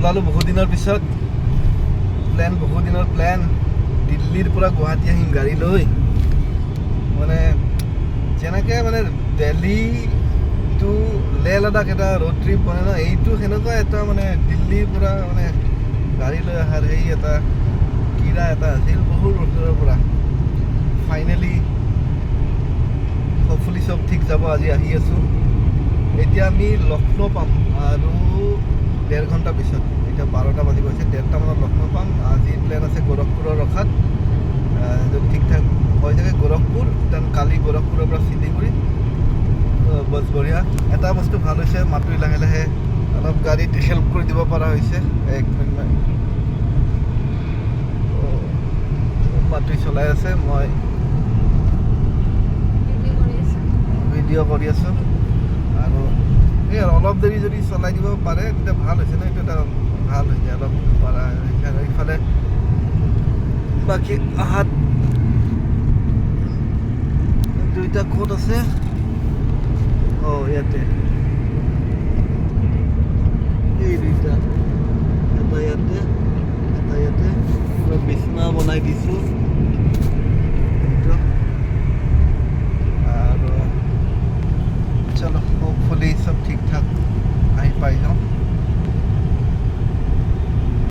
ওলালোঁ বহুত দিনৰ পিছত বহুত দিনৰ প্লেন দিল্লীৰ পৰা গুৱাহাটী আহিম গাড়ী লৈ মানে যেনেকৈ মানে দিল্লী টু লে লাডাখ এটা ৰোড ট্ৰিপ বনে ন এইটো সেনেকুৱা এটা মানে দিল্লীৰ পৰা মানে গাড়ী লৈ অহাৰ সেই এটা কিৰা এটা আছিল বহুত বছৰৰ পৰা ফাইনেলি হপফুলি চব ঠিক যাব আজি আহি আছোঁ এতিয়া আমি লক্ষ্ণৌ পাম আৰু 1.5 ঘণ্টা পিছত এতিয়া 12টা বাজি গৈছে 1:30 মানত লক্ষ্ণৌ পাম আজি প্লেন আছে গোৰখপুৰৰ ৰখাত যদি ঠিক ঠাক হৈ থাকে গোৰখপুৰ দেন কালি গোৰখপুৰৰ পৰা শিলিগুৰি বছ বঢ়িয়া এটা বস্তু ভাল হৈছে মাতৃ লাহে লাহে অলপ গাড়ীত হেল্প কৰি দিব পৰা হৈছে 1 মিনিট মাতৃ চলাই আছে মই ভিডিঅ' কৰি আছোঁ আৰু এই অলপ দেৰি যদি চলাই দিব পাৰে তেতিয়া ভাল হৈছে ন এইটো এটা ভাল হৈছে অলপ পৰা ইফালে বাকী হাত দুইটা ক'ত আছে ইয়াতে এই দুইটা এটা ইয়াতে পুৰা বিছনা বনাই দিছোঁ